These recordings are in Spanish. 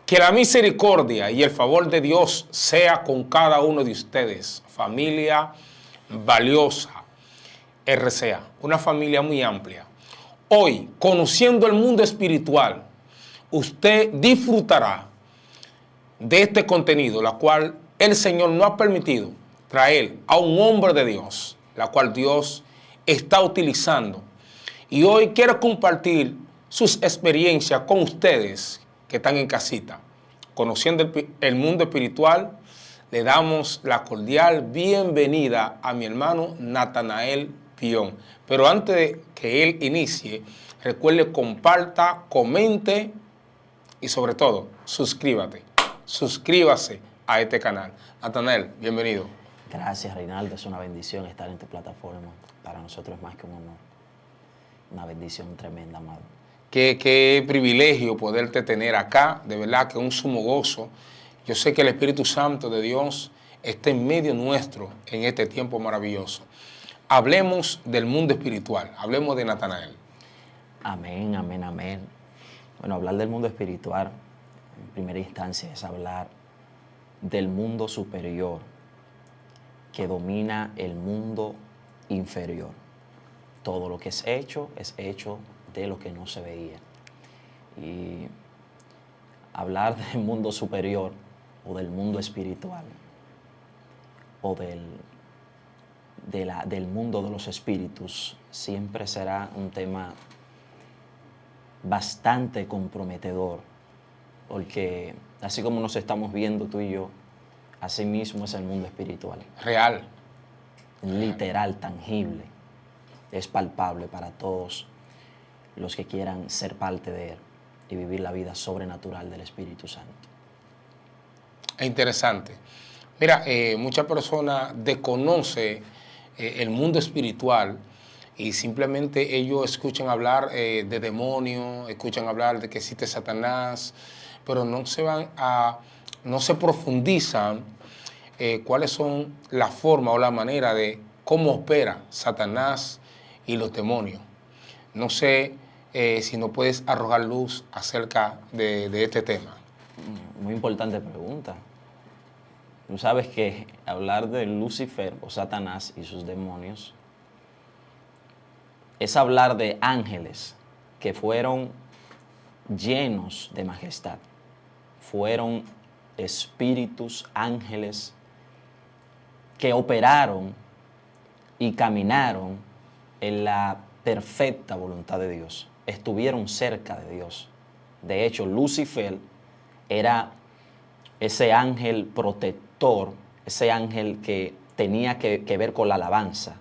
Que la misericordia y el favor de Dios sea con cada uno de ustedes, familia valiosa, RCA, una familia muy amplia. Hoy, conociendo el mundo espiritual, usted disfrutará de este contenido, la cual el Señor no ha permitido traer a un hombre de Dios, la cual Dios está utilizando. Y hoy quiero compartir sus experiencias con ustedes que están en casita. Conociendo el mundo espiritual, le damos la cordial bienvenida a mi hermano Natanael Pion. Pero antes de que él inicie, recuerde, comparta, comente y sobre todo, suscríbase a este canal. Natanael, bienvenido. Gracias, Reinaldo. Es una bendición estar en tu plataforma. Para nosotros es más que un honor. Una bendición tremenda, amado. Qué privilegio poderte tener acá. De verdad que un sumo gozo. Yo sé que el Espíritu Santo de Dios está en medio nuestro en este tiempo maravilloso. Hablemos del mundo espiritual. Hablemos de Natanael. Amén, amén, amén. Bueno, hablar del mundo espiritual, en primera instancia, es hablar del mundo superior que domina el mundo inferior. Todo lo que es hecho de lo que no se veía. Y hablar del mundo superior o del mundo espiritual o del mundo de los espíritus siempre será un tema bastante comprometedor, porque así como nos estamos viendo tú y yo, así mismo es el mundo espiritual. Real. Literal, tangible, es palpable para todos los que quieran ser parte de él y vivir la vida sobrenatural del Espíritu Santo. Es interesante. Mira, muchas personas desconocen el mundo espiritual y simplemente ellos escuchan hablar de demonios, escuchan hablar de que existe Satanás, pero no se profundizan cuáles son la forma o la manera de cómo opera Satanás y los demonios. No sé si nos puedes arrojar luz acerca de este tema. Muy importante pregunta. Tú sabes que hablar de Lucifer o Satanás y sus demonios es hablar de ángeles que fueron llenos de majestad. Fueron espíritus, ángeles que operaron y caminaron en la perfecta voluntad de Dios. Estuvieron cerca de Dios. De hecho, Lucifer era ese ángel protector, ese ángel que tenía que ver con la alabanza.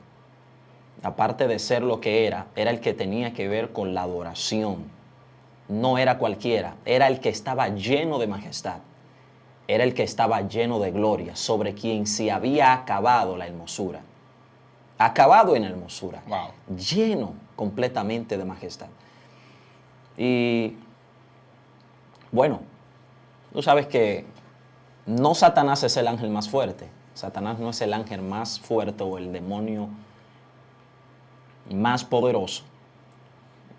Aparte de ser lo que era el que tenía que ver con la adoración. No era cualquiera, era el que estaba lleno de majestad. Era el que estaba lleno de gloria, sobre quien se había acabado la hermosura. Acabado en la hermosura. Wow. Lleno completamente de majestad. Y bueno, tú sabes que no Satanás es el ángel más fuerte. Satanás no es el ángel más fuerte o el demonio más poderoso.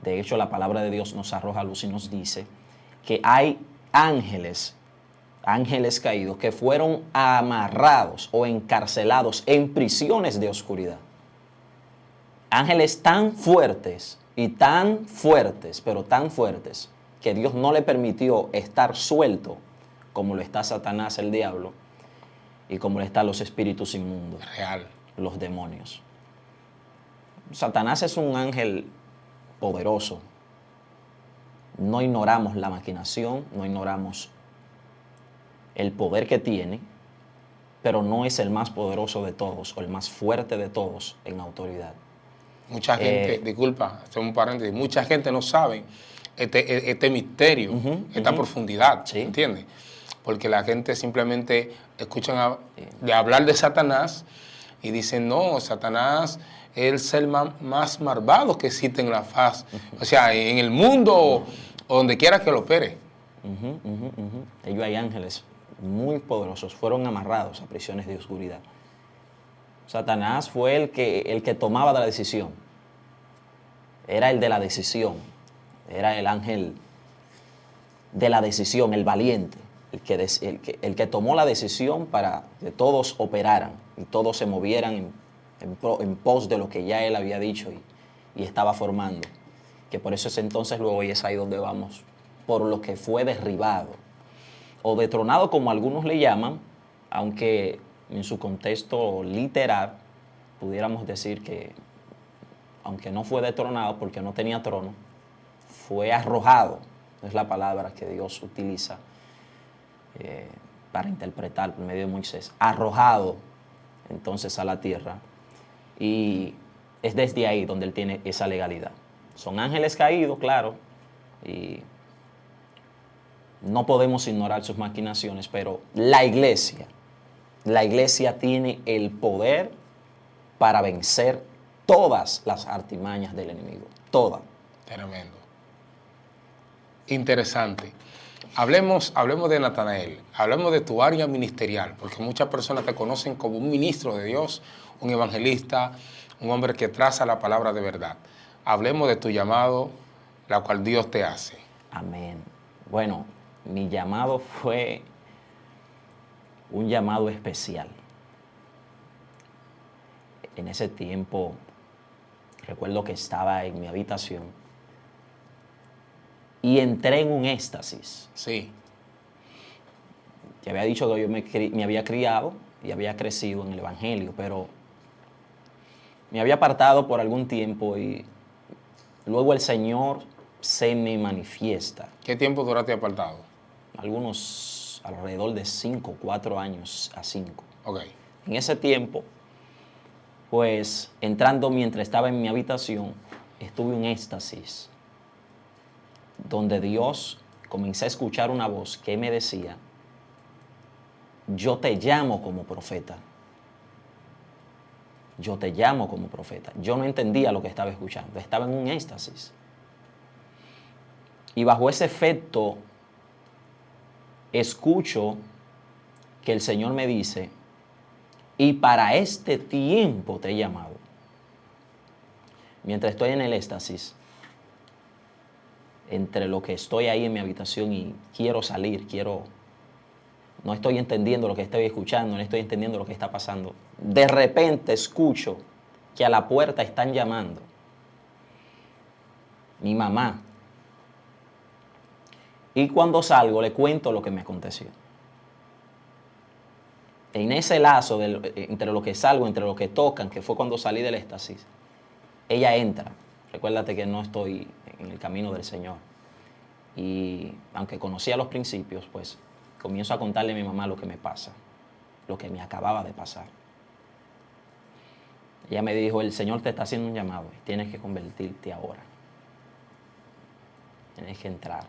De hecho, la palabra de Dios nos arroja luz y nos dice que hay ángeles caídos que fueron amarrados o encarcelados en prisiones de oscuridad. Ángeles tan fuertes y tan fuertes, pero tan fuertes, que Dios no le permitió estar suelto como lo está Satanás, el diablo, y como lo están los espíritus inmundos, Real. los demonios. Satanás es un ángel poderoso. No ignoramos la maquinación, no ignoramos el poder que tiene, pero no es el más poderoso de todos o el más fuerte de todos en autoridad. Mucha gente, disculpa, hacemos un paréntesis, mucha gente no sabe este misterio, esta profundidad, Sí. ¿entiendes? Porque la gente simplemente escuchan de hablar de Satanás y dicen, no, Satanás es el ser más malvado que existe en la faz. O sea, en el mundo o donde quiera que lo opere. Ellos hay ángeles muy poderosos, fueron amarrados a prisiones de oscuridad. Satanás fue el que tomaba la decisión. Era el de la decisión. Era el ángel de la decisión, el valiente, el que tomó la decisión para que todos operaran y todos se movieran en pos de lo que ya él había dicho y estaba formando. Que por eso es entonces luego, y es ahí donde vamos, por lo que fue derribado o detronado, como algunos le llaman, aunque en su contexto literal pudiéramos decir que, aunque no fue detronado porque no tenía trono, fue arrojado, es la palabra que Dios utiliza para interpretar por medio de Moisés, arrojado entonces a la tierra, y es desde ahí donde él tiene esa legalidad. Son ángeles caídos, claro, y no podemos ignorar sus maquinaciones, pero la iglesia tiene el poder para vencer todas las artimañas del enemigo, todas. Tremendo. Interesante. Hablemos de Natanael, hablemos de tu área ministerial, porque muchas personas te conocen como un ministro de Dios, un evangelista, un hombre que traza la palabra de verdad. Hablemos de tu llamado, la cual Dios te hace. Amén. Bueno, mi llamado fue un llamado especial. En ese tiempo, recuerdo que estaba en mi habitación y entré en un éxtasis. Sí. Te había dicho que yo me había criado y había crecido en el Evangelio, pero me había apartado por algún tiempo y luego el Señor se me manifiesta. ¿Qué tiempo duraste apartado? Algunos alrededor de 5, 4 años a 5. Ok. En ese tiempo, pues entrando mientras estaba en mi habitación, estuve en éxtasis, donde Dios, comencé a escuchar una voz que me decía: yo te llamo como profeta. Yo te llamo como profeta. Yo no entendía lo que estaba escuchando, estaba en un éxtasis. Y bajo ese efecto, escucho que el Señor me dice: y para este tiempo te he llamado. Mientras estoy en el éxtasis, entre lo que estoy ahí en mi habitación y quiero salir, no estoy entendiendo lo que estoy escuchando, no estoy entendiendo lo que está pasando. De repente escucho que a la puerta están llamando. Mi mamá. Y cuando salgo le cuento lo que me aconteció. En ese lazo entre lo que salgo, entre lo que tocan, que fue cuando salí del éxtasis, ella entra. Recuérdate que no estoy en el camino del Señor. Y aunque conocía los principios, pues comienzo a contarle a mi mamá lo que me pasa, lo que me acababa de pasar. Ella me dijo: el Señor te está haciendo un llamado, tienes que convertirte ahora. Tienes que entrar.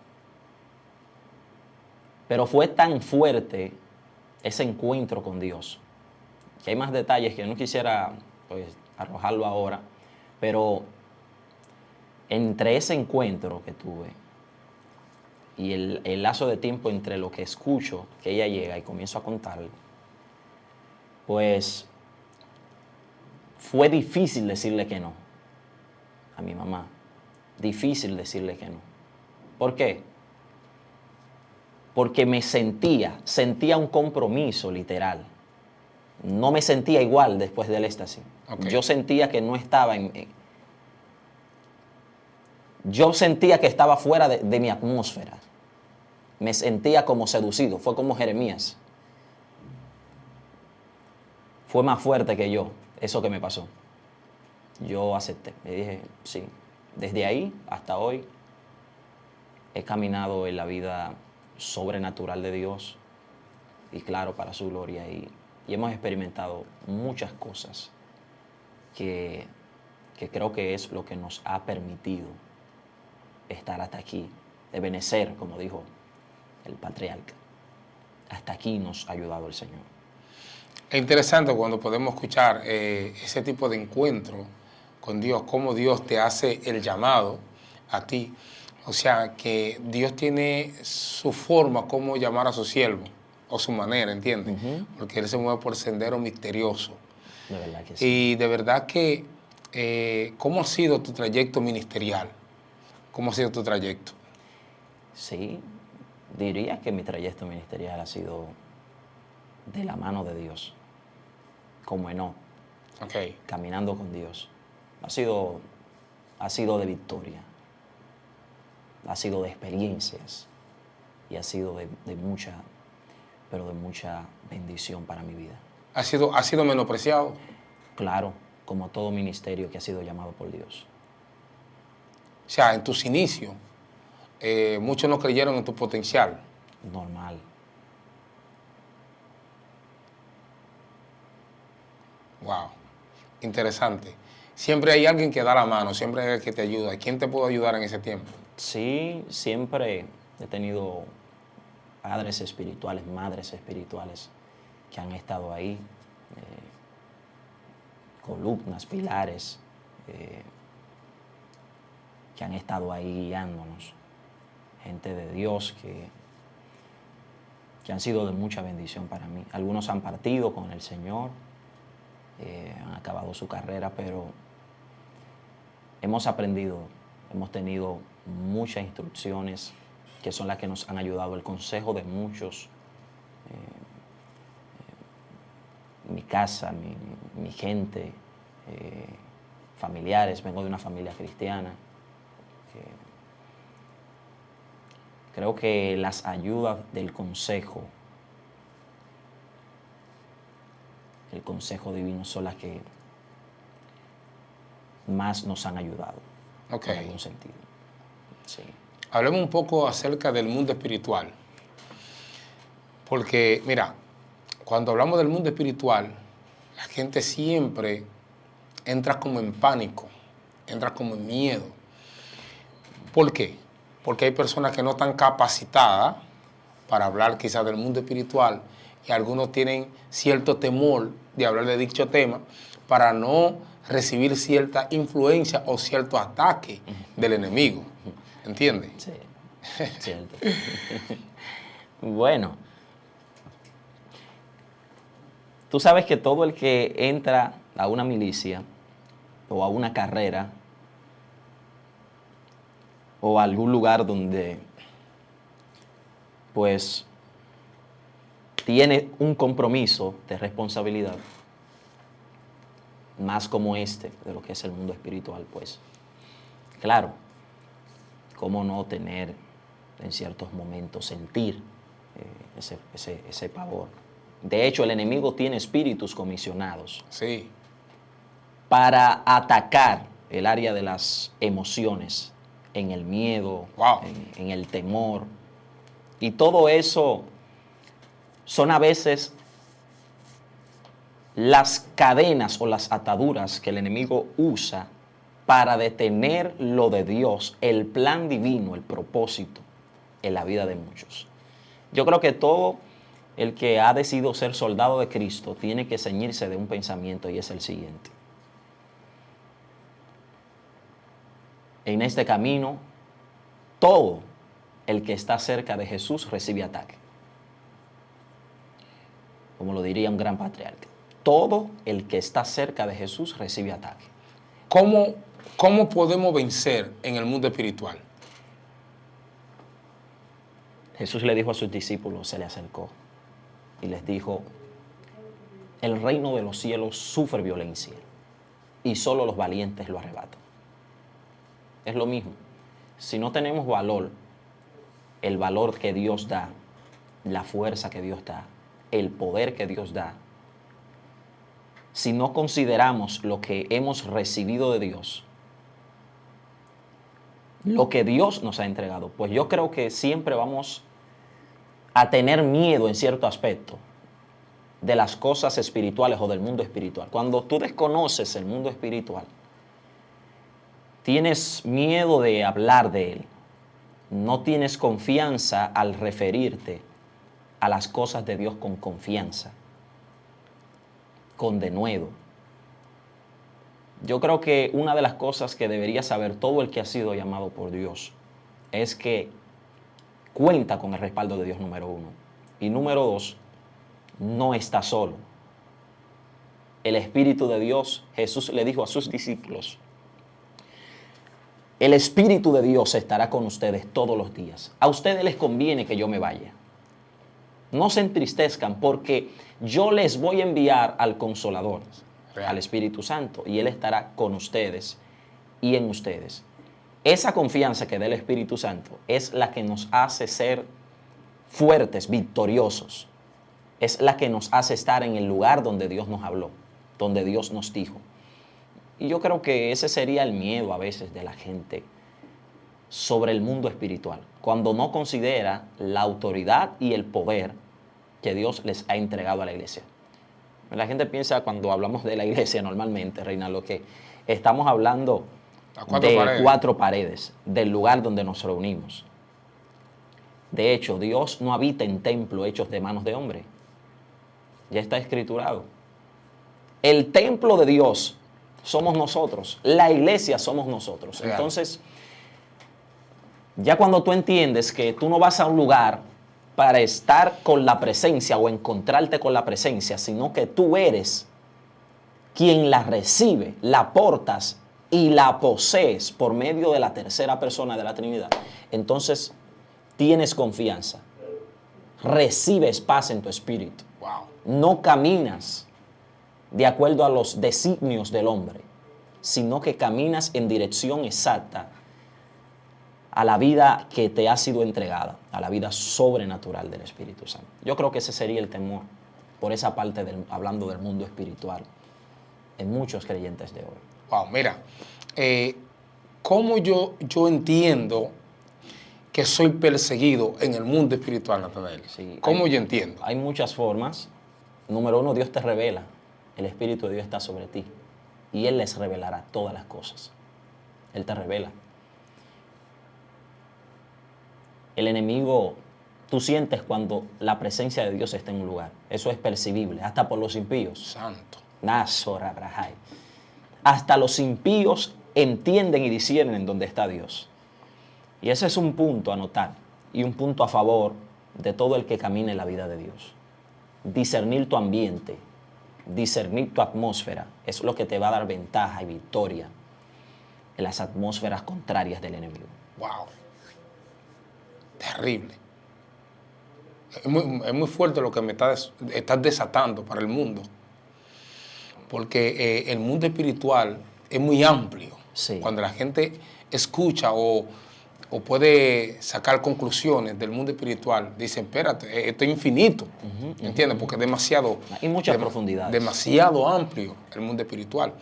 Pero fue tan fuerte ese encuentro con Dios, que hay más detalles que no quisiera pues arrojarlo ahora, pero entre ese encuentro que tuve y el lazo de tiempo entre lo que escucho, que ella llega y comienzo a contarle, pues fue difícil decirle que no a mi mamá. Difícil decirle que no. ¿Por qué? Porque me sentía un compromiso literal. No me sentía igual después del éxtasis. Okay. Yo sentía que no estaba yo sentía que estaba fuera de mi atmósfera. Me sentía como seducido. Fue como Jeremías. Fue más fuerte que yo, eso que me pasó. Yo acepté. Le dije, sí. Desde ahí hasta hoy he caminado en la vida sobrenatural de Dios y claro, para su gloria. Y hemos experimentado muchas cosas que creo que es lo que nos ha permitido estar hasta aquí, de benecer, como dijo el patriarca. Hasta aquí nos ha ayudado el Señor. Es interesante cuando podemos escuchar ese tipo de encuentro con Dios, cómo Dios te hace el llamado a ti. O sea, que Dios tiene su forma como llamar a su siervo, o su manera, ¿entiendes? Porque Él se mueve por sendero misterioso. De verdad que sí. Y de verdad que, ¿cómo ha sido tu trayecto ministerial? ¿Cómo ha sido tu trayecto? Sí, Diría que mi trayecto ministerial ha sido de la mano de Dios, como Enoc, Ok. caminando con Dios. Ha sido de victoria, ha sido de experiencias y ha sido de mucha, pero de mucha bendición para mi vida. ¿Ha sido menospreciado? Claro, como todo ministerio que ha sido llamado por Dios. O sea, en tus inicios, muchos no creyeron en tu potencial. Normal. Wow, interesante. Siempre hay alguien que da la mano, siempre hay alguien que te ayuda. ¿Quién te pudo ayudar en ese tiempo? Sí, siempre he tenido padres espirituales, madres espirituales que han estado ahí, columnas, pilares, que han estado ahí guiándonos, gente de Dios que han sido de mucha bendición para mí. Algunos han partido con el Señor, han acabado su carrera, pero hemos aprendido, hemos tenido muchas instrucciones que son las que nos han ayudado, el consejo de muchos, mi casa, mi gente, familiares, vengo de una familia cristiana. Creo que las ayudas del consejo, el consejo divino, son las que más nos han ayudado, Ok. en algún sentido. Sí. Hablemos un poco acerca del mundo espiritual. Porque, mira, cuando hablamos del mundo espiritual, la gente siempre entra como en pánico, entra como en miedo. ¿Por qué? Porque hay personas que no están capacitadas para hablar quizás del mundo espiritual y algunos tienen cierto temor de hablar de dicho tema para no recibir cierta influencia o cierto ataque del enemigo. ¿Entiendes? Sí, cierto. Bueno, tú sabes que todo el que entra a una milicia o a una carrera o a algún lugar donde pues tiene un compromiso de responsabilidad, más como este, de lo que es el mundo espiritual, pues claro, cómo no tener en ciertos momentos, sentir ese pavor. De hecho, el enemigo tiene espíritus comisionados Sí. para atacar el área de las emociones, en el miedo, Wow. en el temor. Y todo eso son a veces las cadenas o las ataduras que el enemigo usa para detener lo de Dios, el plan divino, el propósito en la vida de muchos. Yo creo que todo el que ha decidido ser soldado de Cristo tiene que ceñirse de un pensamiento, y es el siguiente: en este camino, todo el que está cerca de Jesús recibe ataque. Como lo diría un gran patriarca, todo el que está cerca de Jesús recibe ataque. ¿Cómo podemos vencer en el mundo espiritual? Jesús le dijo a sus discípulos, se le acercó y les dijo: el reino de los cielos sufre violencia y solo los valientes lo arrebatan. Es lo mismo. Si no tenemos valor, el valor que Dios da, la fuerza que Dios da, el poder que Dios da, si no consideramos lo que hemos recibido de Dios, lo que Dios nos ha entregado, pues yo creo que siempre vamos a tener miedo en cierto aspecto de las cosas espirituales o del mundo espiritual. Cuando tú desconoces el mundo espiritual, tienes miedo de hablar de él, no tienes confianza al referirte a las cosas de Dios con confianza, con denuedo. Yo creo que una de las cosas que debería saber todo el que ha sido llamado por Dios es que cuenta con el respaldo de Dios, número uno. Y número dos, no está solo. El Espíritu de Dios, Jesús le dijo a sus discípulos: El Espíritu de Dios estará con ustedes todos los días. A ustedes les conviene que yo me vaya. No se entristezcan porque yo les voy a enviar al Consolador, Real. al Espíritu Santo, y Él estará con ustedes y en ustedes. Esa confianza que da el Espíritu Santo es la que nos hace ser fuertes, victoriosos. Es la que nos hace estar en el lugar donde Dios nos habló, donde Dios nos dijo. Y yo creo que ese sería el miedo a veces de la gente sobre el mundo espiritual, cuando no considera la autoridad y el poder que Dios les ha entregado a la iglesia. La gente piensa cuando hablamos de la iglesia normalmente, Reinaldo, que estamos hablando de 4 paredes, del lugar donde nos reunimos. De hecho, Dios no habita en templos hechos de manos de hombre. Ya está escriturado. El templo de Dios somos nosotros, la iglesia somos nosotros. Real. Entonces, ya cuando tú entiendes que tú no vas a un lugar para estar con la presencia o encontrarte con la presencia, sino que tú eres quien la recibe, la portas y la posees por medio de la tercera persona de la Trinidad, entonces tienes confianza, recibes paz en tu espíritu. Wow. No caminas de acuerdo a los designios del hombre, sino que caminas en dirección exacta a la vida que te ha sido entregada, a la vida sobrenatural del Espíritu Santo. Yo creo que ese sería el temor, por esa parte, hablando del mundo espiritual, en muchos creyentes de hoy. Wow, mira, ¿cómo yo entiendo que soy perseguido en el mundo espiritual, Natanael? Sí, ¿Cómo yo entiendo? Hay muchas formas. Número 1, Dios te revela. El Espíritu de Dios está sobre ti. Y Él les revelará todas las cosas. Él te revela. El enemigo, tú sientes cuando la presencia de Dios está en un lugar. Eso es percibible, hasta por los impíos. Santo. Nazor Abrahai. Hasta los impíos entienden y disciernen dónde está Dios. Y ese es un punto a notar y un punto a favor de todo el que camine en la vida de Dios. Discernir tu ambiente, discernir tu atmósfera, es lo que te va a dar ventaja y victoria en las atmósferas contrarias del enemigo. Wow. Terrible. Es muy fuerte lo que me estás desatando para el mundo. Porque el mundo espiritual es muy amplio. Sí. Cuando la gente escucha o puede sacar conclusiones del mundo espiritual, dicen, espérate, esto es infinito. ¿Entiendes? Porque es demasiado... Hay muchas profundidades. Demasiado amplio el mundo espiritual.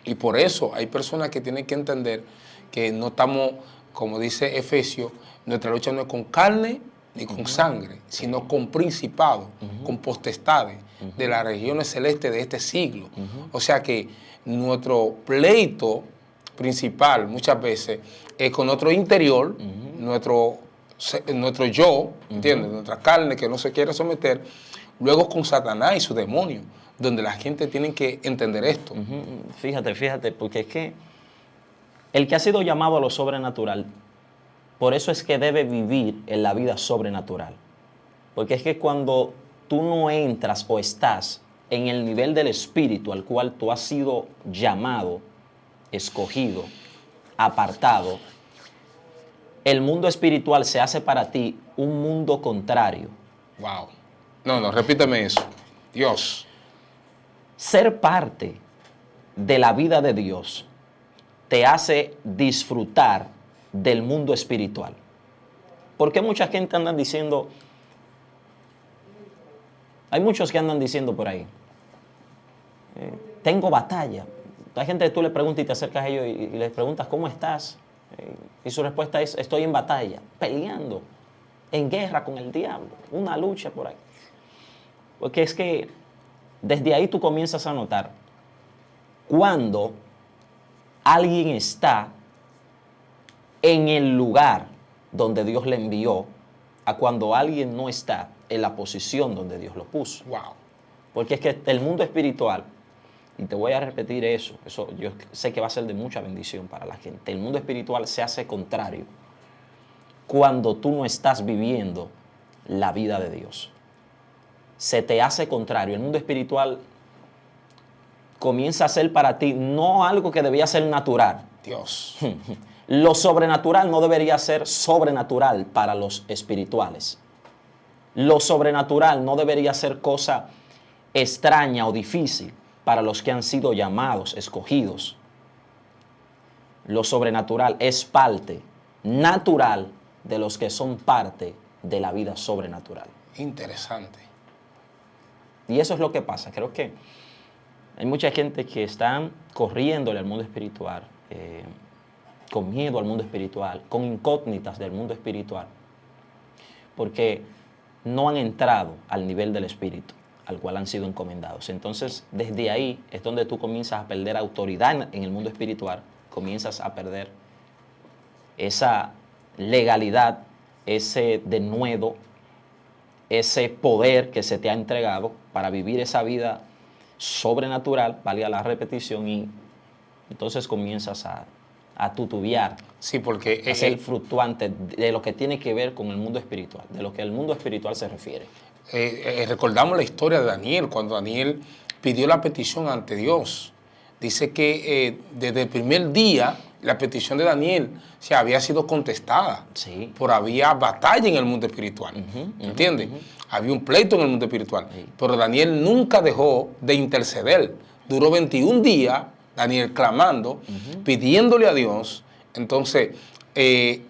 Y por eso hay personas que tienen que entender que no estamos, como dice Efesios, nuestra lucha no es con carne ni con sangre, sino con principados, con potestades de las regiones celestes de este siglo. O sea que nuestro pleito principal muchas veces es con nuestro interior, nuestro yo, ¿entiendes? Nuestra carne que no se quiere someter, luego con Satanás y su demonio, donde la gente tiene que entender esto. Fíjate, porque es que el que ha sido llamado a lo sobrenatural, por eso es que debe vivir en la vida sobrenatural. Porque es que cuando tú no entras o estás en el nivel del espíritu al cual tú has sido llamado, escogido, apartado, el mundo espiritual se hace para ti un mundo contrario. Wow. No, repíteme eso. Dios. Ser parte de la vida de Dios te hace disfrutar del mundo espiritual. ¿Por qué mucha gente anda diciendo? Hay muchos que andan diciendo por ahí, tengo batalla. Hay gente que tú le preguntas y te acercas a ellos y les preguntas, ¿cómo estás? Y su respuesta es, estoy en batalla, peleando, en guerra con el diablo, una lucha por ahí. Porque es que desde ahí tú comienzas a notar cuando alguien está en el lugar donde Dios le envió a cuando alguien no está en la posición donde Dios lo puso. Wow. Porque es que el mundo espiritual, y te voy a repetir eso yo sé que va a ser de mucha bendición para la gente, el mundo espiritual se hace contrario cuando tú no estás viviendo la vida de Dios. Se te hace contrario. El mundo espiritual comienza a ser para ti no algo que debía ser natural. Dios. Lo sobrenatural no debería ser sobrenatural para los espirituales. Lo sobrenatural no debería ser cosa extraña o difícil para los que han sido llamados, escogidos. Lo sobrenatural es parte natural de los que son parte de la vida sobrenatural. Interesante. Y eso es lo que pasa. Creo que hay mucha gente que está corriéndole al mundo espiritual, con miedo al mundo espiritual, con incógnitas del mundo espiritual, porque no han entrado al nivel del espíritu al cual han sido encomendados. Entonces, desde ahí es donde tú comienzas a perder autoridad en el mundo espiritual, comienzas a perder esa legalidad, ese denuedo, ese poder que se te ha entregado para vivir esa vida sobrenatural, valga la repetición, y entonces comienzas a tutubiar, Sí, porque a ser fluctuante de lo que tiene que ver con el mundo espiritual, de lo que el mundo espiritual se refiere. recordamos la historia de Daniel, cuando Daniel pidió la petición ante Dios. Dice que desde el primer día la petición de Daniel había sido contestada. Sí. Pero había batalla en el mundo espiritual. ¿Entiendes? Había un pleito en el mundo espiritual. Sí. Pero Daniel nunca dejó de interceder. Duró 21 días Daniel clamando, pidiéndole a Dios. Entonces,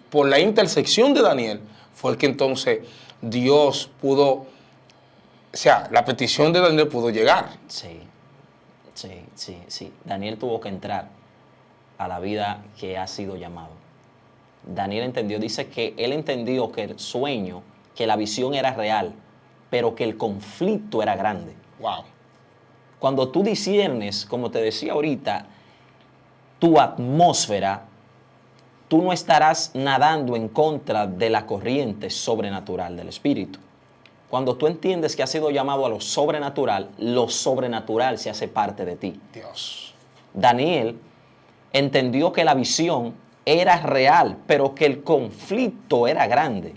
por la intersección de Daniel, fue que entonces Dios pudo, la petición de Daniel pudo llegar. Sí. Daniel tuvo que entrar a la vida que ha sido llamado. Daniel entendió, dice que él entendió que el sueño, que la visión era real, pero que el conflicto era grande. Wow. Cuando tú disiernes, como te decía ahorita, tu atmósfera, tú no estarás nadando en contra de la corriente sobrenatural del espíritu. Cuando tú entiendes que has sido llamado a lo sobrenatural se hace parte de ti. Dios. Daniel entendió que la visión era real, pero que el conflicto era grande.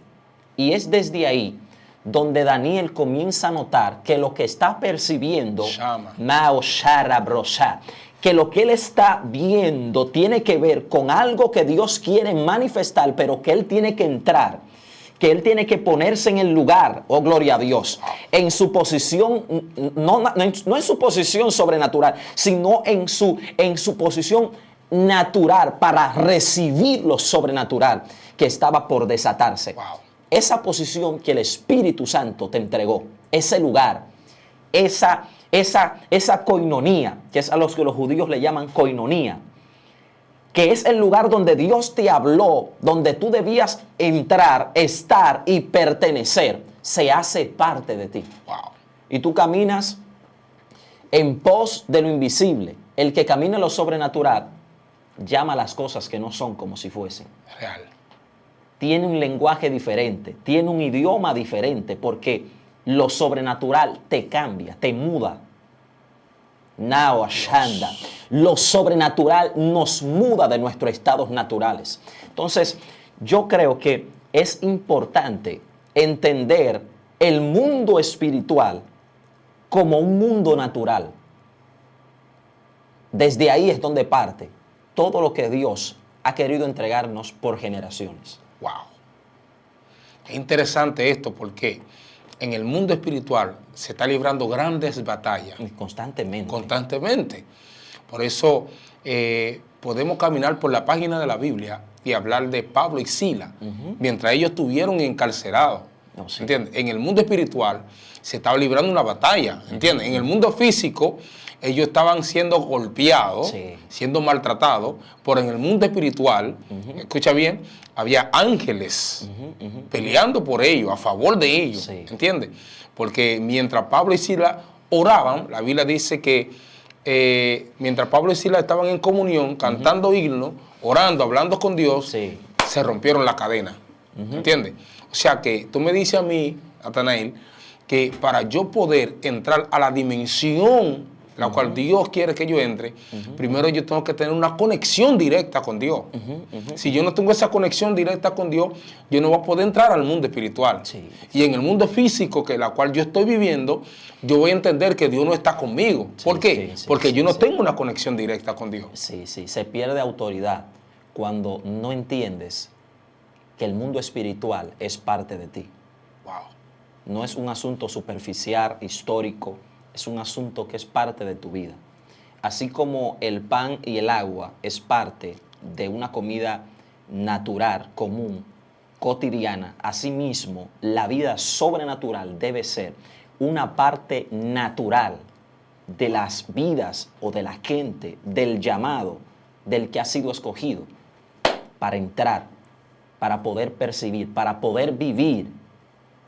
Y es desde ahí donde Daniel comienza a notar que lo que está percibiendo, que lo que él está viendo tiene que ver con algo que Dios quiere manifestar, pero que él tiene que entrar, que él tiene que ponerse en el lugar, oh gloria a Dios, en su posición, no en su posición sobrenatural, sino en su posición natural para recibir lo sobrenatural que estaba por desatarse. Wow. Esa posición que el Espíritu Santo te entregó, ese lugar, esa coinonía, que es a los que los judíos le llaman coinonía, que es el lugar donde Dios te habló, donde tú debías entrar, estar y pertenecer, se hace parte de ti. Wow. Y tú caminas en pos de lo invisible. El que camina en lo sobrenatural llama las cosas que no son como si fuesen. Real. Tiene un lenguaje diferente, tiene un idioma diferente, porque lo sobrenatural te cambia, te muda. Now Ashanda. Lo sobrenatural nos muda de nuestros estados naturales. Entonces, yo creo que es importante entender el mundo espiritual como un mundo natural. Desde ahí es donde parte todo lo que Dios ha querido entregarnos por generaciones. Wow. Es interesante esto porque en el mundo espiritual se está librando grandes batallas. Constantemente. Constantemente. Por eso podemos caminar por la página de la Biblia y hablar de Pablo y Sila, mientras ellos estuvieron encarcelados. No, sí. ¿Entiendes? En el mundo espiritual se estaba librando una batalla. ¿Entiendes? En el mundo físico ellos estaban siendo golpeados, siendo maltratados, pero en el mundo espiritual, escucha bien, había ángeles peleando por ellos, a favor de ellos, Sí. ¿entiendes? Porque mientras Pablo y Sila oraban, la Biblia dice que mientras Pablo y Sila estaban en comunión, cantando himnos, orando, hablando con Dios, Sí. se rompieron las cadenas, ¿entiendes? O sea que tú me dices a mí, Natanael, que para yo poder entrar a la dimensión la cual Dios quiere que yo entre, primero yo tengo que tener una conexión directa con Dios. Si yo no tengo esa conexión directa con Dios, yo no voy a poder entrar al mundo espiritual. Sí. Y en el mundo físico, que la cual yo estoy viviendo, yo voy a entender que Dios no está conmigo. ¿Por qué? Porque yo no tengo una conexión directa con Dios. Sí, se pierde autoridad cuando no entiendes que el mundo espiritual es parte de ti. Wow. No es un asunto superficial, histórico, es un asunto que es parte de tu vida. Así como el pan y el agua es parte de una comida natural, común, cotidiana, asimismo, la vida sobrenatural debe ser una parte natural de las vidas o de la gente, del llamado, del que ha sido escogido para entrar, para poder percibir, para poder vivir,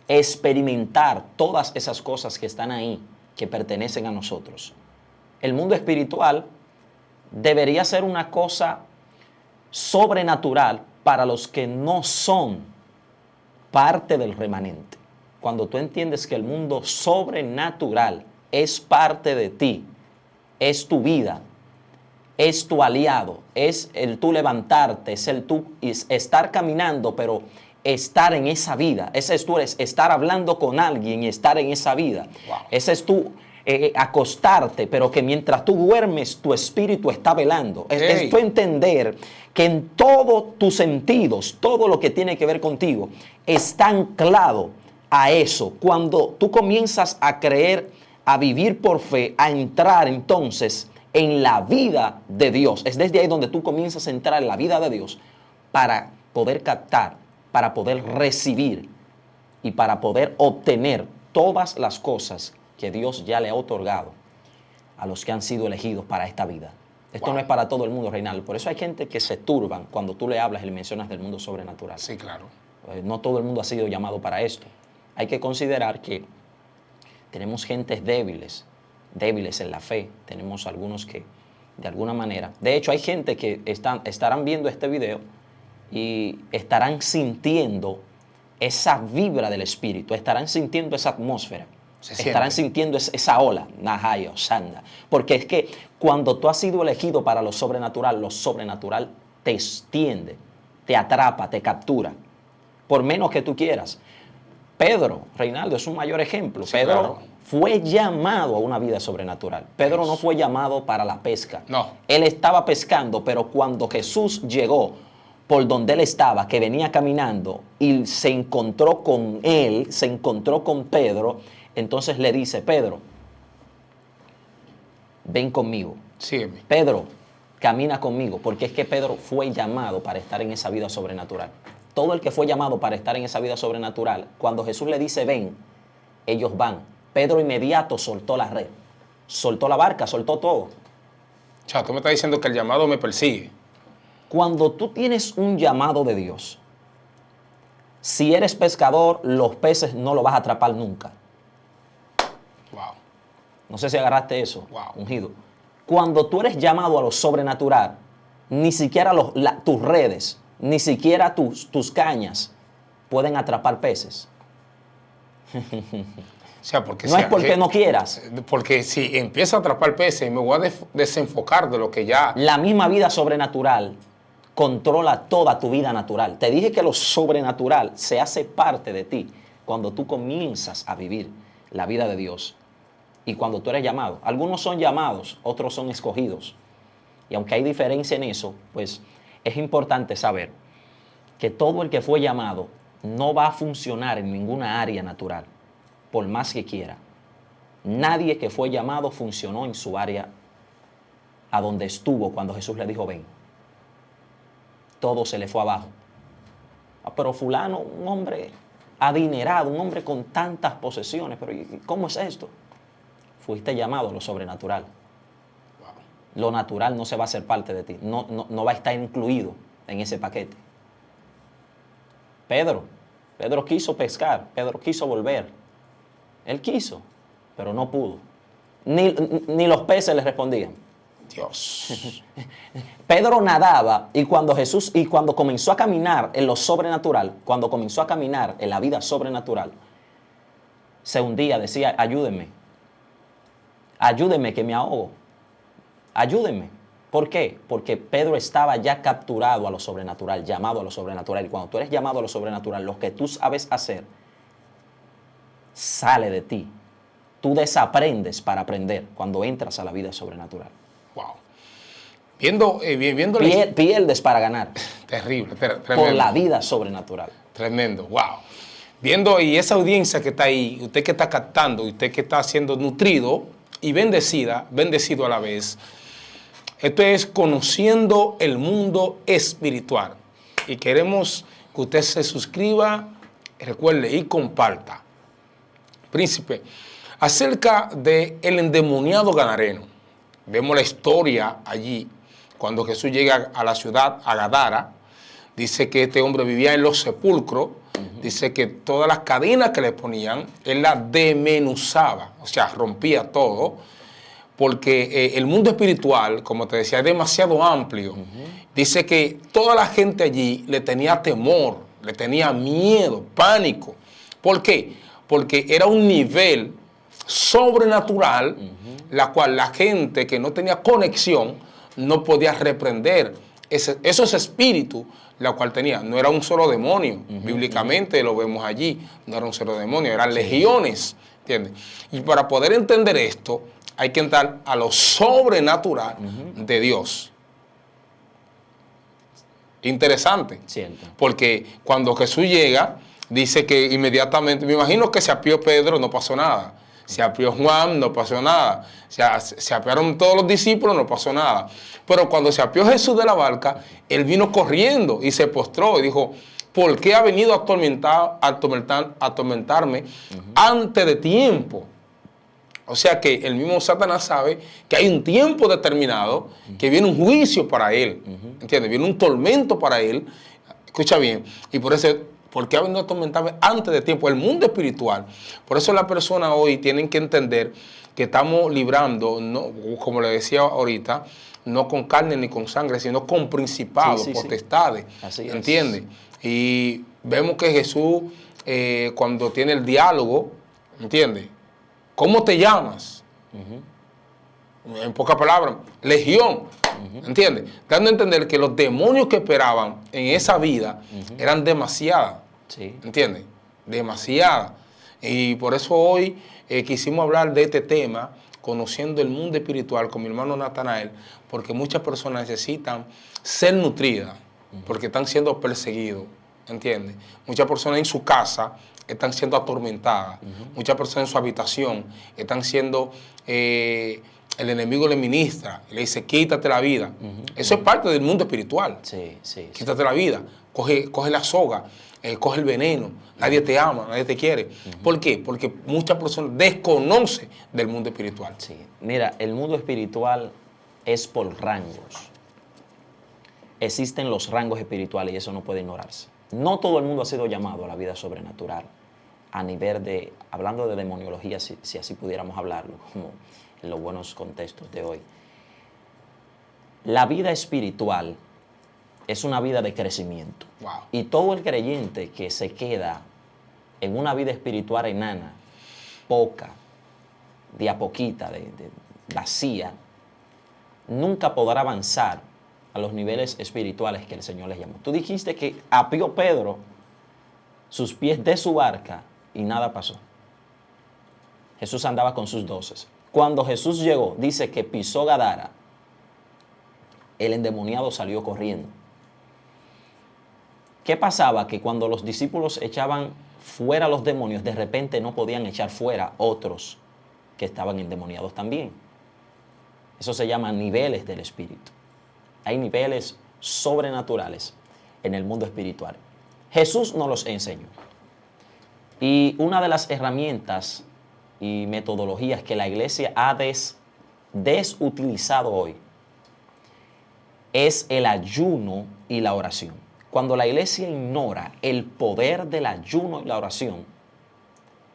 experimentar todas esas cosas que están ahí, que pertenecen a nosotros. El mundo espiritual debería ser una cosa sobrenatural para los que no son parte del remanente. Cuando tú entiendes que el mundo sobrenatural es parte de ti, es tu vida, es tu aliado, es el tú levantarte, es el tú estar caminando, pero estar en esa vida. Ese es tú, estar hablando con alguien y estar en esa vida. Wow. Ese es tú acostarte, pero que mientras tú duermes, tu espíritu está velando. Es tú entender que en todos tus sentidos, todo lo que tiene que ver contigo, está anclado a eso. Cuando tú comienzas a creer, a vivir por fe, a entrar entonces en la vida de Dios. Es desde ahí donde tú comienzas a entrar en la vida de Dios para poder captar, para poder recibir y para poder obtener todas las cosas que Dios ya le ha otorgado a los que han sido elegidos para esta vida. Esto no es para todo el mundo, Reinaldo. Por eso hay gente que se turban cuando tú le hablas y le mencionas del mundo sobrenatural. Sí, claro. No todo el mundo ha sido llamado para esto. Hay que considerar que tenemos gentes débiles en la fe. Tenemos algunos que, de alguna manera... De hecho, hay gente que estarán viendo este video y estarán sintiendo esa vibra del Espíritu, estarán sintiendo esa atmósfera, estarán sintiendo esa ola, Nahayo, Sanda. Porque es que cuando tú has sido elegido para lo sobrenatural te extiende, te atrapa, te captura, por menos que tú quieras. Pedro, Reinaldo, es un mayor ejemplo. Sí, Pedro claro. fue llamado a una vida sobrenatural. Pedro no fue llamado para la pesca. No. Él estaba pescando, pero cuando Jesús llegó por donde él estaba, que venía caminando, y se encontró con él, se encontró con Pedro, entonces le dice, Pedro, ven conmigo. Sígueme. Pedro, camina conmigo, porque es que Pedro fue llamado para estar en esa vida sobrenatural. Todo el que fue llamado para estar en esa vida sobrenatural, cuando Jesús le dice ven, ellos van. Pedro inmediato soltó la red, soltó la barca, soltó todo. O sea, tú me estás diciendo que el llamado me persigue. Cuando tú tienes un llamado de Dios, si eres pescador, los peces no los vas a atrapar nunca. Wow. No sé si agarraste eso, Wow. ungido. Cuando tú eres llamado a lo sobrenatural, ni siquiera tus redes, ni siquiera tus cañas pueden atrapar peces. O sea, porque No es porque no quieras. Porque si empiezo a atrapar peces, me voy a desenfocar de lo que ya... La misma vida sobrenatural controla toda tu vida natural. Te dije que lo sobrenatural se hace parte de ti cuando tú comienzas a vivir la vida de Dios y cuando tú eres llamado. Algunos son llamados, otros son escogidos. Y aunque hay diferencia en eso, pues es importante saber que todo el que fue llamado no va a funcionar en ninguna área natural, por más que quiera. Nadie que fue llamado funcionó en su área a donde estuvo cuando Jesús le dijo ven. Todo se le fue abajo. Pero fulano, un hombre adinerado, un hombre con tantas posesiones, pero ¿cómo es esto? Fuiste llamado a lo sobrenatural. Lo natural no se va a hacer parte de ti, no va a estar incluido en ese paquete. Pedro quiso pescar, Pedro quiso volver. Él quiso, pero no pudo. Ni los peces le respondían. Dios. Pedro nadaba y cuando comenzó a caminar en lo sobrenatural, cuando comenzó a caminar en la vida sobrenatural, se hundía, decía, ayúdenme que me ahogo, ayúdenme. ¿Por qué? Porque Pedro estaba ya capturado a lo sobrenatural, llamado a lo sobrenatural. Y cuando tú eres llamado a lo sobrenatural, lo que tú sabes hacer sale de ti. Tú desaprendes para aprender cuando entras a la vida sobrenatural. Wow. viendo Pierdes para ganar. terrible, tremendo. Por la vida sobrenatural. Tremendo, wow. Viendo y esa audiencia que está ahí, usted que está captando, usted que está siendo nutrido y bendecido a la vez. Esto es conociendo el mundo espiritual. Y queremos que usted se suscriba, recuerde y comparta. Príncipe, acerca del endemoniado gadareno. Vemos la historia allí, cuando Jesús llega a la ciudad, a Gadara. Dice que este hombre vivía en los sepulcros. Dice que todas las cadenas que le ponían, él las desmenuzaba, o sea, rompía todo, porque el mundo espiritual, como te decía, es demasiado amplio. Dice que toda la gente allí le tenía temor, le tenía miedo, pánico. ¿Por qué? Porque era un nivel sobrenatural, la cual la gente que no tenía conexión no podía reprender esos espíritus, la cual tenía. No era un solo demonio, bíblicamente lo vemos allí, no era un solo demonio, eran legiones, ¿entiendes? Y para poder entender esto, hay que entrar a lo sobrenatural de Dios. Interesante. Cierto. Porque cuando Jesús llega, dice que inmediatamente, me imagino que se apió Pedro, no pasó nada. Se apió Juan, no pasó nada. Se apiaron todos los discípulos, no pasó nada. Pero cuando se apió Jesús de la barca, él vino corriendo y se postró y dijo, ¿por qué ha venido a atormentarme antes de tiempo? O sea que el mismo Satanás sabe que hay un tiempo determinado, que viene un juicio para él, ¿entiendes? Viene un tormento para él, escucha bien, y por eso, ¿por qué ha venido a atormentarme antes de tiempo? El mundo espiritual. Por eso las personas hoy tienen que entender que estamos librando, no, como le decía ahorita, no con carne ni con sangre, sino con principados, potestades, ¿entiendes? Y vemos que Jesús, cuando tiene el diálogo, ¿entiendes? ¿Cómo te llamas? En pocas palabras, legión. ¿Entiendes? Dando a entender que los demonios que esperaban en esa vida eran demasiadas. ¿Entiendes? Demasiadas. Y por eso hoy quisimos hablar de este tema, conociendo el mundo espiritual, con mi hermano Natanael, porque muchas personas necesitan ser nutridas, porque están siendo perseguidos. ¿Entiendes? Muchas personas en su casa están siendo atormentadas. Muchas personas en su habitación están siendo, el enemigo le ministra, le dice, quítate la vida. Eso es parte del mundo espiritual. Quítate la vida, coge la soga, coge el veneno. Nadie te ama, nadie te quiere. ¿Por qué? Porque muchas personas desconocen del mundo espiritual. Mira, el mundo espiritual es por rangos. Existen los rangos espirituales y eso no puede ignorarse. No todo el mundo ha sido llamado a la vida sobrenatural, a nivel de, hablando de demoniología, si así pudiéramos hablarlo, como en los buenos contextos de hoy. La vida espiritual es una vida de crecimiento. Y todo el creyente que se queda en una vida espiritual enana, poca, de a poquita, de vacía, nunca podrá avanzar a los niveles espirituales que el Señor les llamó. Tú dijiste que apió Pedro sus pies de su barca y nada pasó. Jesús andaba con sus 12. Cuando Jesús llegó, dice que pisó Gadara, el endemoniado salió corriendo. ¿Qué pasaba? Que cuando los discípulos echaban fuera los demonios, de repente no podían echar fuera otros que estaban endemoniados también. Eso se llama niveles del espíritu. Hay niveles sobrenaturales en el mundo espiritual. Jesús nos los enseñó. Y una de las herramientas y metodologías que la iglesia ha desutilizado hoy es el ayuno y la oración. Cuando la iglesia ignora el poder del ayuno y la oración,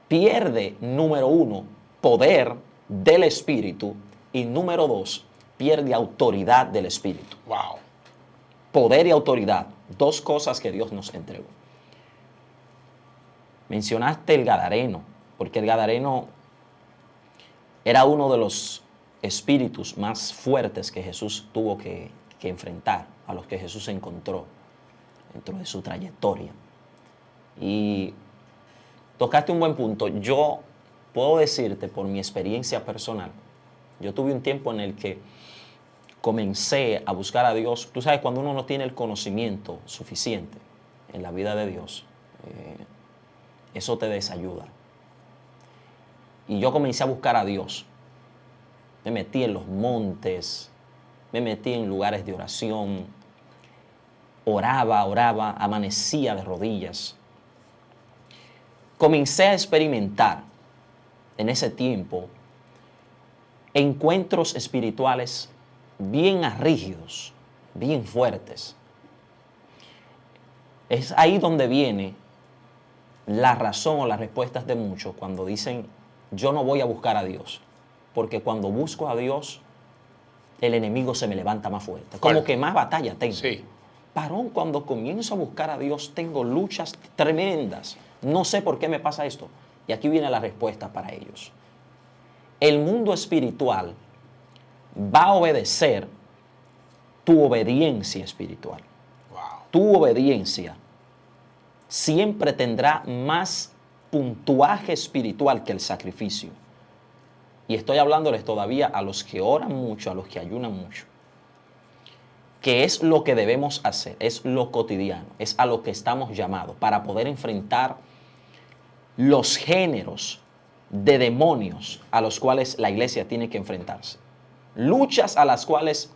pierde, número 1, poder del espíritu y número 2, pierde autoridad del espíritu. Poder y autoridad, dos cosas que Dios nos entregó. Mencionaste el gadareno, porque el gadareno era uno de los espíritus más fuertes que Jesús tuvo que enfrentar, a los que Jesús encontró dentro de su trayectoria. Y tocaste un buen punto. Yo puedo decirte por mi experiencia personal, yo tuve un tiempo en el que comencé a buscar a Dios. Tú sabes, cuando uno no tiene el conocimiento suficiente en la vida de Dios, eso te desayuda. Y yo comencé a buscar a Dios. Me metí en los montes, me metí en lugares de oración, oraba, amanecía de rodillas. Comencé a experimentar en ese tiempo encuentros espirituales bien rígidos, bien fuertes. Es ahí donde viene la razón o las respuestas de muchos cuando dicen, yo no voy a buscar a Dios, porque cuando busco a Dios, el enemigo se me levanta más fuerte, como que más batalla tengo. Sí. Parón, cuando comienzo a buscar a Dios, tengo luchas tremendas. No sé por qué me pasa esto. Y aquí viene la respuesta para ellos. El mundo espiritual va a obedecer tu obediencia espiritual. Wow. Tu obediencia siempre tendrá más puntuaje espiritual que el sacrificio. Y estoy hablándoles todavía a los que oran mucho, a los que ayunan mucho. Que es lo que debemos hacer, es lo cotidiano, es a lo que estamos llamados para poder enfrentar los géneros de demonios a los cuales la iglesia tiene que enfrentarse. Luchas a las cuales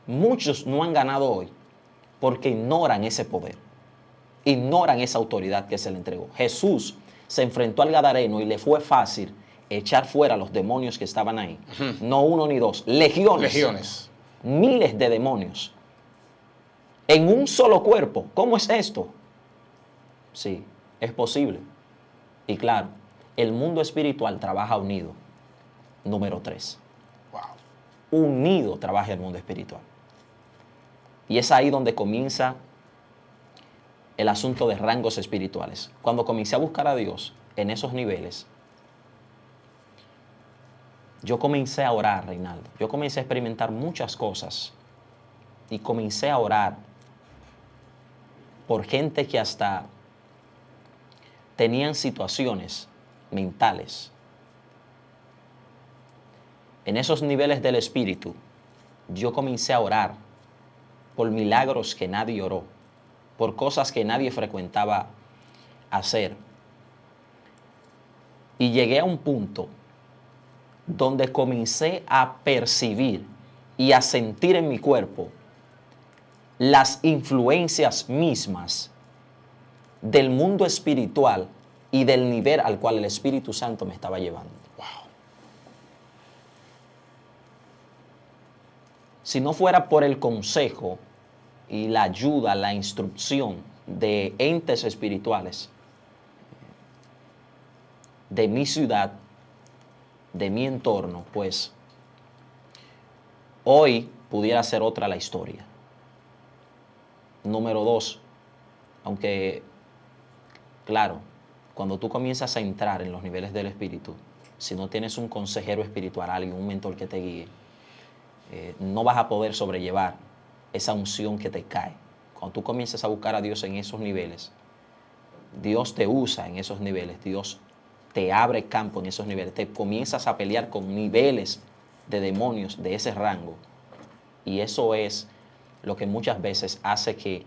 muchos no han ganado hoy porque ignoran ese poder, ignoran esa autoridad que se le entregó. Jesús se enfrentó al Gadareno y le fue fácil echar fuera los demonios que estaban ahí. No uno ni dos, legiones. Miles de demonios en un solo cuerpo. ¿Cómo es esto? Sí, es posible. Y claro, el mundo espiritual trabaja unido. Número 3. Wow. Unido trabaja el mundo espiritual. Y es ahí donde comienza el asunto de rangos espirituales. Cuando comencé a buscar a Dios en esos niveles, yo comencé a orar, Reinaldo. Yo comencé a experimentar muchas cosas. Y comencé a orar por gente que hasta tenían situaciones mentales. En esos niveles del espíritu, yo comencé a orar por milagros que nadie oró, por cosas que nadie frecuentaba hacer. Y llegué a un punto donde comencé a percibir y a sentir en mi cuerpo las influencias mismas del mundo espiritual y del nivel al cual el Espíritu Santo me estaba llevando. Wow. Si no fuera por el consejo y la ayuda, la instrucción de entes espirituales de mi ciudad, de mi entorno, pues hoy pudiera ser otra la historia. Número 2, aunque, claro, cuando tú comienzas a entrar en los niveles del espíritu, si no tienes un consejero espiritual, alguien, un mentor que te guíe, no vas a poder sobrellevar esa unción que te cae. Cuando tú comienzas a buscar a Dios en esos niveles, Dios te usa en esos niveles, Dios te abre campo en esos niveles, te comienzas a pelear con niveles de demonios de ese rango. Y eso es lo que muchas veces hace que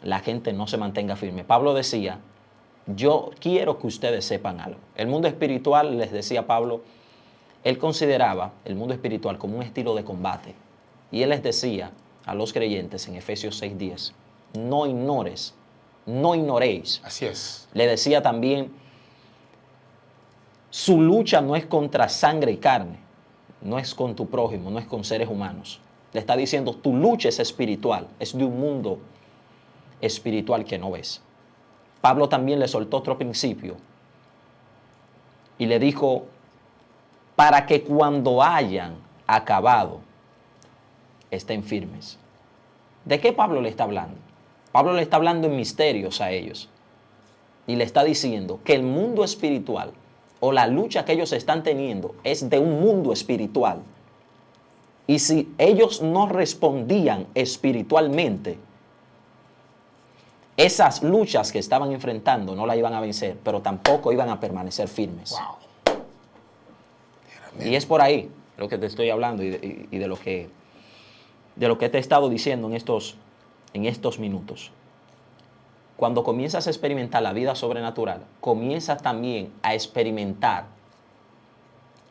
la gente no se mantenga firme. Pablo decía, yo quiero que ustedes sepan algo. El mundo espiritual, les decía Pablo, él consideraba el mundo espiritual como un estilo de combate. Y él les decía a los creyentes en Efesios 6:10, no ignores, no ignoréis. Así es. Le decía también, su lucha no es contra sangre y carne, no es con tu prójimo, no es con seres humanos. Le está diciendo, tu lucha es espiritual, es de un mundo espiritual que no ves. Pablo también le soltó otro principio y le dijo, para que cuando hayan acabado, estén firmes. ¿De qué Pablo le está hablando? Pablo le está hablando en misterios a ellos y le está diciendo que el mundo espiritual o la lucha que ellos están teniendo es de un mundo espiritual. Y si ellos no respondían espiritualmente, esas luchas que estaban enfrentando no la iban a vencer, pero tampoco iban a permanecer firmes. Wow. Y es por ahí lo que te estoy hablando y de lo que de lo que te he estado diciendo en estos minutos. Cuando comienzas a experimentar la vida sobrenatural, comienzas también a experimentar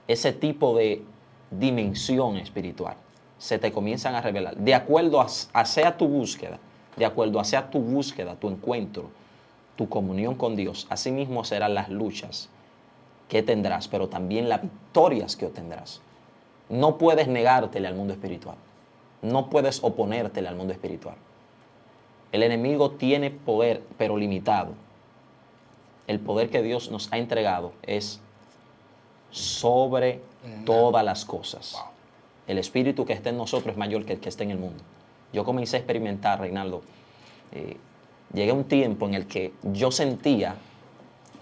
ese tipo de dimensión espiritual. Se te comienzan a revelar. De acuerdo a sea tu búsqueda, de acuerdo a sea tu búsqueda, tu encuentro, tu comunión con Dios, así mismo serán las luchas que tendrás, pero también las victorias que obtendrás. No puedes negártele al mundo espiritual. No puedes oponértele al mundo espiritual. El enemigo tiene poder, pero limitado. El poder que Dios nos ha entregado es sobre todas las cosas. Wow. El espíritu que está en nosotros es mayor que el que está en el mundo. Yo comencé a experimentar, Reinaldo, llegué a un tiempo en el que yo sentía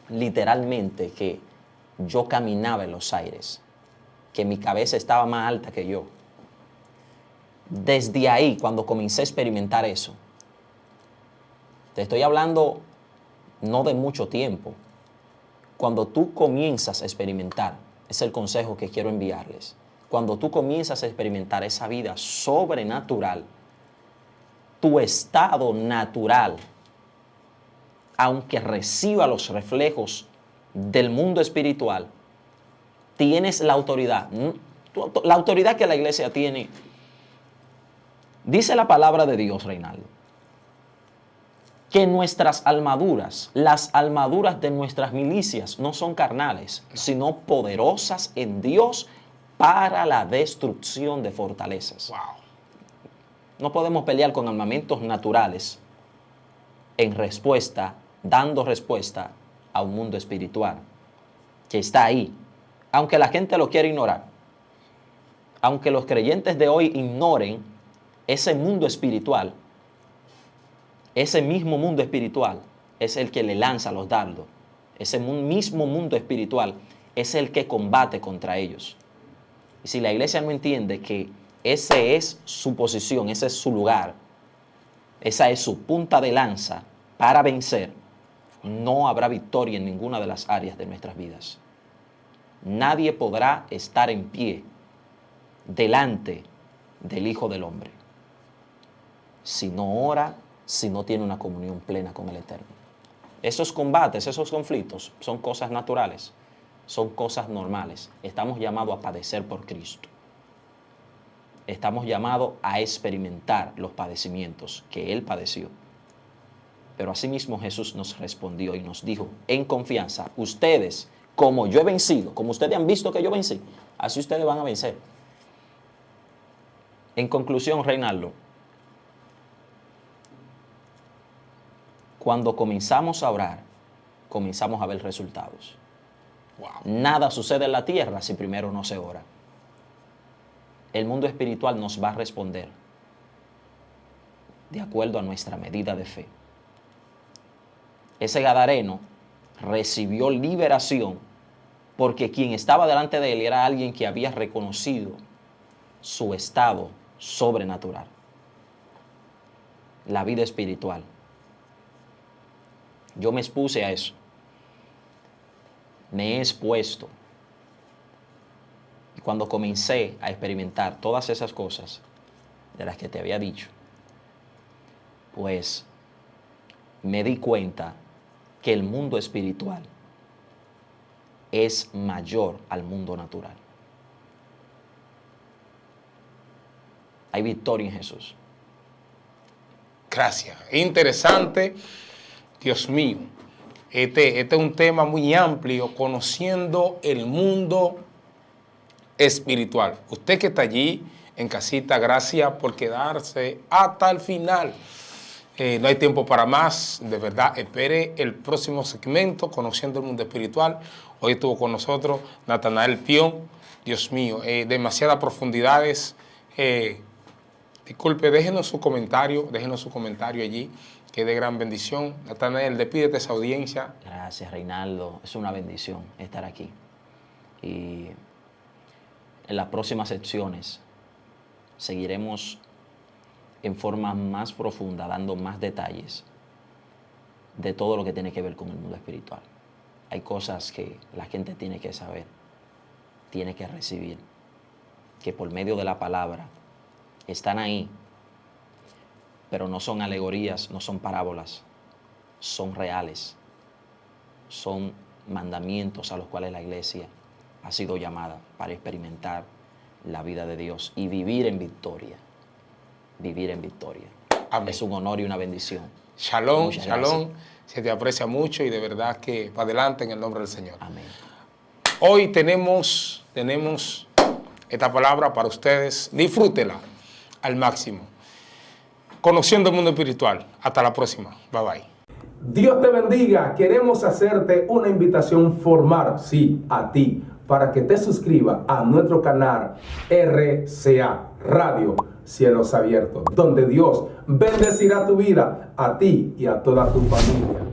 literalmente que yo caminaba en los aires, que mi cabeza estaba más alta que yo. Desde ahí, cuando comencé a experimentar eso, te estoy hablando no de mucho tiempo. Cuando tú comienzas a experimentar, es el consejo que quiero enviarles. Cuando tú comienzas a experimentar esa vida sobrenatural, tu estado natural, aunque reciba los reflejos del mundo espiritual, tienes la autoridad. La autoridad que la iglesia tiene. Dice la palabra de Dios, Reinaldo, que nuestras armaduras, las armaduras de nuestras milicias no son carnales, sino poderosas en Dios para la destrucción de fortalezas. Wow. No podemos pelear con armamentos naturales en respuesta, dando respuesta a un mundo espiritual que está ahí. Aunque la gente lo quiera ignorar, aunque los creyentes de hoy ignoren ese mundo espiritual, ese mismo mundo espiritual es el que le lanza los dardos. Ese mismo mundo espiritual es el que combate contra ellos. Y si la iglesia no entiende que ese es su posición, ese es su lugar, esa es su punta de lanza para vencer, no habrá victoria en ninguna de las áreas de nuestras vidas. Nadie podrá estar en pie delante del Hijo del Hombre si no ora, si no tiene una comunión plena con el Eterno. Esos combates, esos conflictos son cosas naturales, son cosas normales. Estamos llamados a padecer por Cristo. Estamos llamados a experimentar los padecimientos que Él padeció. Pero asimismo Jesús nos respondió y nos dijo en confianza, ustedes, como yo he vencido, como ustedes han visto que yo vencí, así ustedes van a vencer. En conclusión, Reinaldo, cuando comenzamos a orar, comenzamos a ver resultados. Wow. Nada sucede en la tierra si primero no se ora. El mundo espiritual nos va a responder de acuerdo a nuestra medida de fe. Ese gadareno recibió liberación porque quien estaba delante de él era alguien que había reconocido su estado sobrenatural, la vida espiritual. Yo me expuse a eso. Me he expuesto. Y cuando comencé a experimentar todas esas cosas de las que te había dicho, pues me di cuenta que el mundo espiritual es mayor al mundo natural. Hay victoria en Jesús. Gracias. Interesante. Dios mío. Este es un tema muy amplio, conociendo el mundo espiritual. Usted que está allí en casita, gracias por quedarse hasta el final. No hay tiempo para más, de verdad. Espere el próximo segmento, Conociendo el Mundo Espiritual. Hoy estuvo con nosotros Natanael Pion. Dios mío, demasiadas profundidades. Disculpe, déjenos su comentario allí, que es de gran bendición. Natanael, despídete esa audiencia. Gracias, Reinaldo. Es una bendición estar aquí. Y en las próximas secciones seguiremos en forma más profunda, dando más detalles de todo lo que tiene que ver con el mundo espiritual. Hay cosas que la gente tiene que saber, tiene que recibir, que por medio de la palabra están ahí, pero no son alegorías, no son parábolas, son reales, son mandamientos a los cuales la iglesia ha sido llamada para experimentar la vida de Dios y vivir en victoria. Vivir en victoria. Amén. Es un honor y una bendición. Shalom, Muchas shalom. gracias. Se te aprecia mucho y de verdad que para adelante en el nombre del Señor. Amén. Hoy tenemos esta palabra para ustedes. Disfrútela al máximo. Conociendo el mundo espiritual. Hasta la próxima. Bye bye. Dios te bendiga. Queremos hacerte una invitación formal, sí, a ti, para que te suscribas a nuestro canal RCA Radio Cielos Abiertos, donde Dios bendecirá tu vida, a ti y a toda tu familia.